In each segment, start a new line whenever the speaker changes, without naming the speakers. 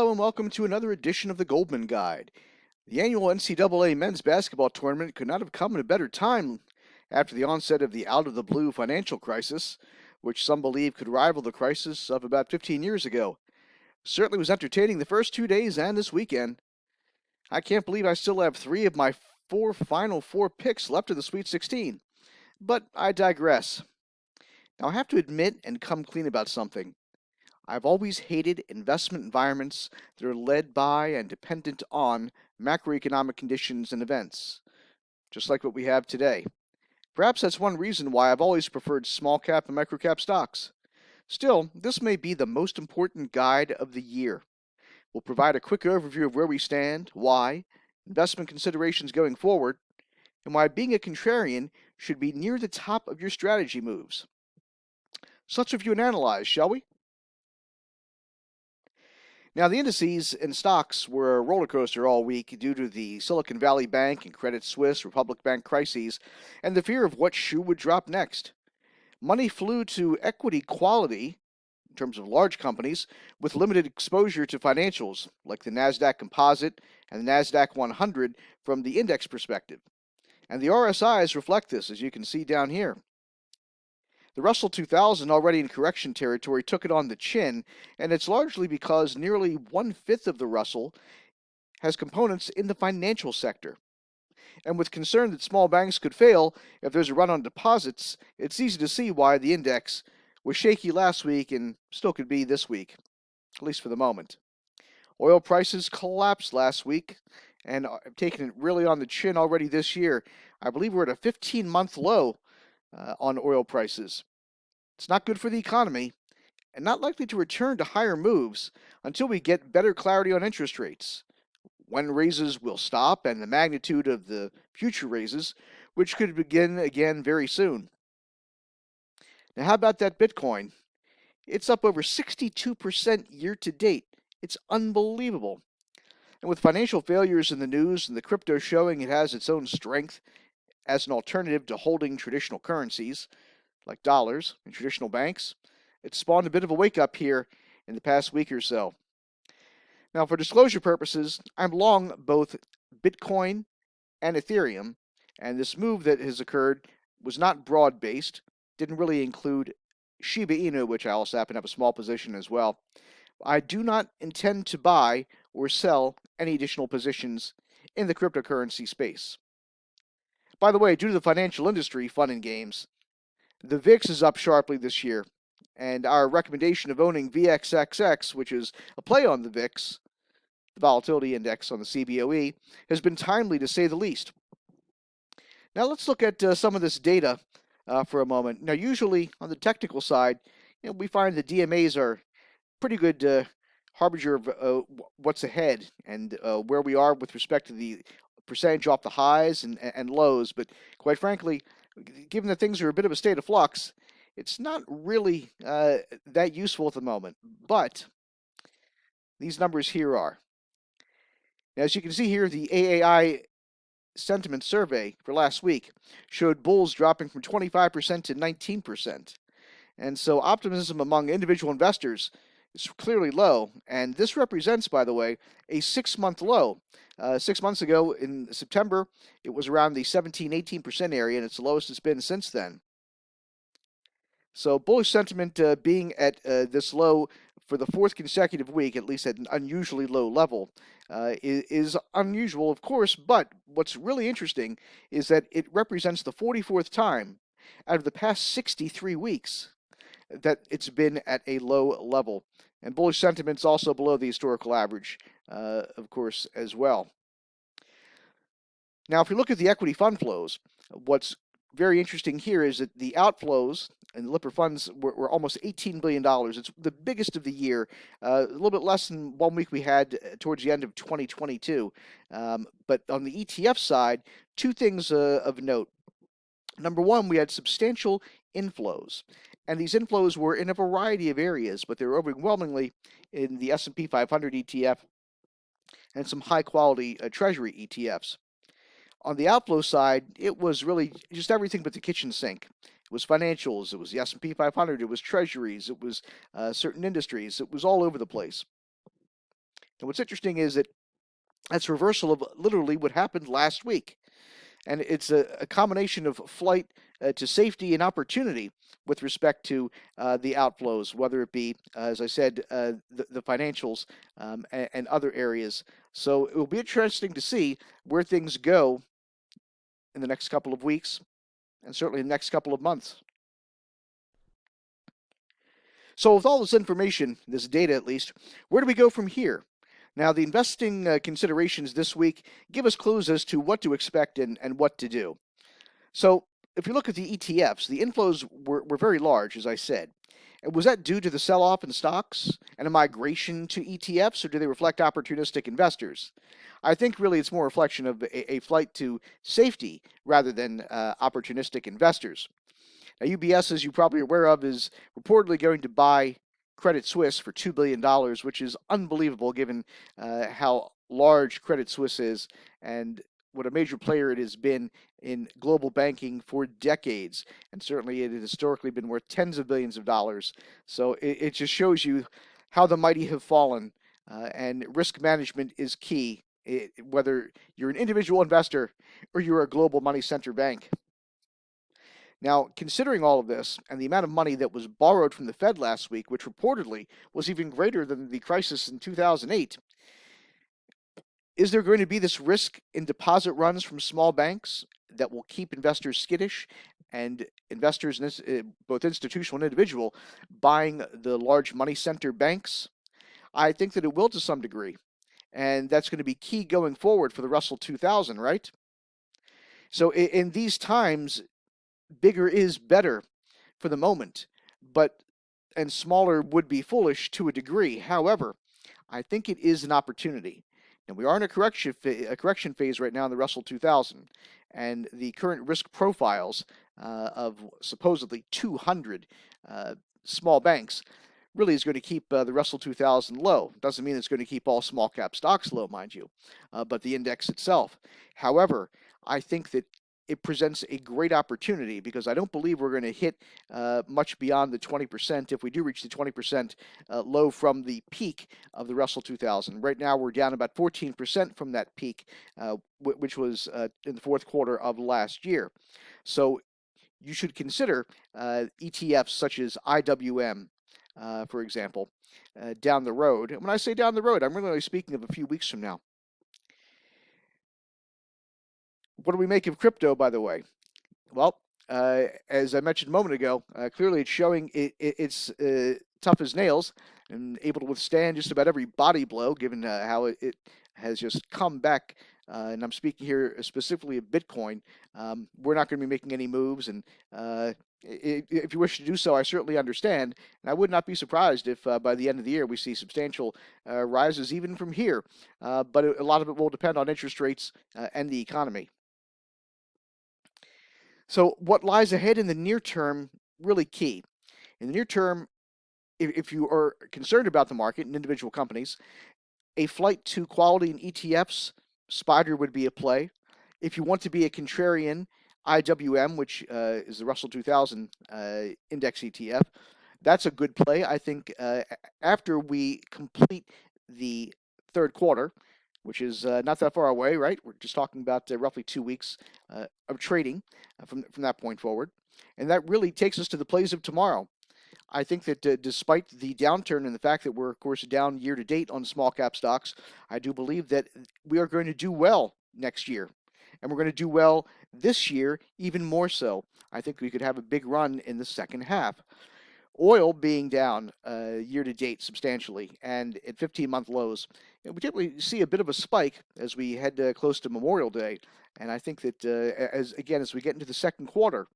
Hello and welcome to another edition of the Goldman Guide. The annual NCAA men's basketball tournament could not have come at a better time after the onset of the out-of-the-blue financial crisis, which some believe could rival the crisis of about 15 years ago. Certainly was entertaining the first 2 days and this weekend. I can't believe I still have three of my final four picks left in the Sweet 16. But I digress. Now I have to admit and come clean about something. I've always hated investment environments that are led by and dependent on macroeconomic conditions and events, just like what we have today. Perhaps that's one reason why I've always preferred small cap and micro cap stocks. Still, this may be the most important guide of the year. We'll provide a quick overview of where we stand, why, investment considerations going forward, and why being a contrarian should be near the top of your strategy moves. So let's review and analyze, shall we? Now, the indices and stocks were a roller coaster all week due to the Silicon Valley Bank and Credit Suisse Republic Bank crises and the fear of what shoe would drop next. Money flew to equity quality, in terms of large companies, with limited exposure to financials, like the NASDAQ Composite and the NASDAQ 100 from the index perspective. And the RSIs reflect this, as you can see down here. The Russell 2000, already in correction territory, took it on the chin, and it's largely because nearly one-fifth of the Russell has components in the financial sector. And with concern that small banks could fail if there's a run on deposits, it's easy to see why the index was shaky last week and still could be this week, at least for the moment. Oil prices collapsed last week and have taken it really on the chin already this year. I believe we're at a 15-month low on oil prices. It's not good for the economy and not likely to return to higher moves until we get better clarity on interest rates, when raises will stop, and the magnitude of the future raises, which could begin again very soon. Now, how about that Bitcoin? It's up over 62% year to date. It's unbelievable. And with financial failures in the news and the crypto showing it has its own strength as an alternative to holding traditional currencies, like dollars and traditional banks, it's spawned a bit of a wake-up here in the past week or so. Now, for disclosure purposes, I'm long both Bitcoin and Ethereum, and this move that has occurred was not broad-based, didn't really include Shiba Inu, which I also happen to have a small position as well. I do not intend to buy or sell any additional positions in the cryptocurrency space. By the way, due to the financial industry fun and games, the VIX is up sharply this year, and our recommendation of owning VXXX, which is a play on the VIX, the volatility index on the CBOE, has been timely to say the least. Now let's look at some of this data for a moment. Now, usually on the technical side, we find the DMAs are pretty good harbinger of what's ahead and where we are with respect to the percentage off the highs and lows. But quite frankly, given that things are a bit of a state of flux, it's not really that useful at the moment. But these numbers here are. Now, as you can see here, the AAI sentiment survey for last week showed bulls dropping from 25% to 19%. And so optimism among individual investors is clearly low. And this represents, by the way, a 6-month low. 6 months ago in September, it was around the 17-18% area, and it's the lowest it's been since then. So bullish sentiment being at this low for the fourth consecutive week, at least at an unusually low level, is unusual, of course, but what's really interesting is that it represents the 44th time out of the past 63 weeks that it's been at a low level. And bullish sentiment's also below the historical average, of course, as well. Now, if we look at the equity fund flows, what's very interesting here is that the outflows and the Lipper funds were almost $18 billion. It's the biggest of the year, a little bit less than 1 week we had towards the end of 2022. But on the ETF side, two things of note. Number one, we had substantial inflows. And these inflows were in a variety of areas, but they were overwhelmingly in the S&P 500 ETF and some high-quality Treasury ETFs. On the outflow side, it was really just everything but the kitchen sink. It was financials, it was the S&P 500, it was treasuries, it was certain industries, it was all over the place. And what's interesting is that that's a reversal of literally what happened last week. And it's a combination of flight to safety and opportunity with respect to the outflows, whether it be, as I said, the financials and other areas. So it will be interesting to see where things go in the next couple of weeks and certainly the next couple of months. So, with all this information, this data at least, where do we go from here? Now, the investing considerations this week give us clues as to what to expect and what to do. So, if you look at the ETFs, the inflows were very large, as I said. And was that due to the sell off in stocks and a migration to ETFs, or do they reflect opportunistic investors? I think really it's more a reflection of a flight to safety rather than opportunistic investors. Now, UBS, as you probably are aware of, is reportedly going to buy Credit Suisse for $2 billion, which is unbelievable given how large Credit Suisse is and what a major player it has been in global banking for decades. And certainly it has historically been worth tens of billions of dollars. So it just shows you how the mighty have fallen. And risk management is key, whether you're an individual investor or you're a global money center bank. Now, considering all of this and the amount of money that was borrowed from the Fed last week, which reportedly was even greater than the crisis in 2008, is there going to be this risk in deposit runs from small banks that will keep investors skittish and investors, both institutional and individual, buying the large money center banks? I think that it will to some degree. And that's going to be key going forward for the Russell 2000, right? So in these times, bigger is better for the moment, but and smaller would be foolish to a degree. However, I think it is an opportunity. And we are in a correction phase right now in the Russell 2000, and the current risk profiles of supposedly 200 small banks really is going to keep the Russell 2000 low. Doesn't mean it's going to keep all small cap stocks low, mind you, but the index itself. However, I think that it presents a great opportunity because I don't believe we're going to hit much beyond the 20% if we do reach the 20% low from the peak of the Russell 2000. Right now, we're down about 14% from that peak, which was in the fourth quarter of last year. So you should consider ETFs such as IWM, for example, down the road. And when I say down the road, I'm really speaking of a few weeks from now. What do we make of crypto, by the way? Well, as I mentioned a moment ago, clearly it's showing it's tough as nails and able to withstand just about every body blow, given how it has just come back. And I'm speaking here specifically of Bitcoin. We're not going to be making any moves, and if you wish to do so, I certainly understand. And I would not be surprised if by the end of the year we see substantial rises even from here. But a lot of it will depend on interest rates and the economy. So, what lies ahead in the near term, really key. In the near term, if you are concerned about the market and individual companies, a flight to quality in ETFs, Spider would be a play. If you want to be a contrarian, IWM, which is the Russell 2000 index ETF, that's a good play. I think after we complete the third quarter, which is not that far away, right? We're just talking about roughly 2 weeks of trading from that point forward. And that really takes us to the plays of tomorrow. I think that despite the downturn and the fact that we're, of course, down year to date on small cap stocks, I do believe that we are going to do well next year. And we're going to do well this year even more so. I think we could have a big run in the second half. Oil being down year to date substantially and at 15-month lows. We typically see a bit of a spike as we head close to Memorial Day. And I think that as we get into the second quarter,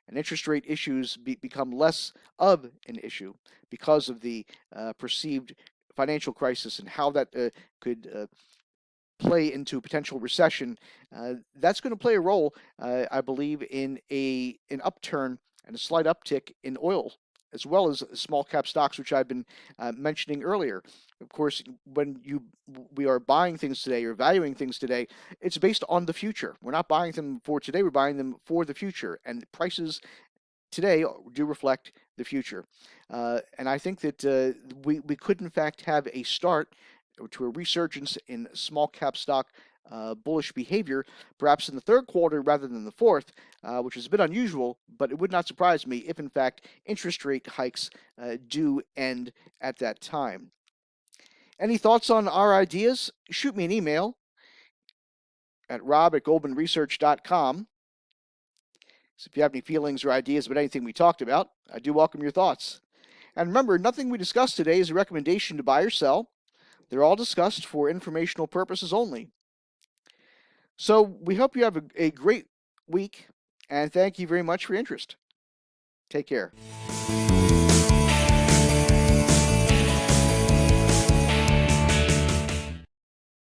and interest rate issues become less of an issue because of the perceived financial crisis and how that could play into potential recession. That's going to play a role, I believe, in an upturn and a slight uptick in oil, as well as small cap stocks, which I've been mentioning earlier. Of course, when we are buying things today or valuing things today, it's based on the future. We're not buying them for today, we're buying them for the future. And prices today do reflect the future. And I think that we could, in fact, have a start to a resurgence in small cap stock bullish behavior, perhaps in the third quarter rather than the fourth, which is a bit unusual, but it would not surprise me if, in fact, interest rate hikes do end at that time. Any thoughts on our ideas? Shoot me an email at rob@goldmanresearch.com. So if you have any feelings or ideas about anything we talked about, I do welcome your thoughts. And remember, nothing we discussed today is a recommendation to buy or sell. They're all discussed for informational purposes only. So we hope you have a great week, and thank you very much for your interest. Take care.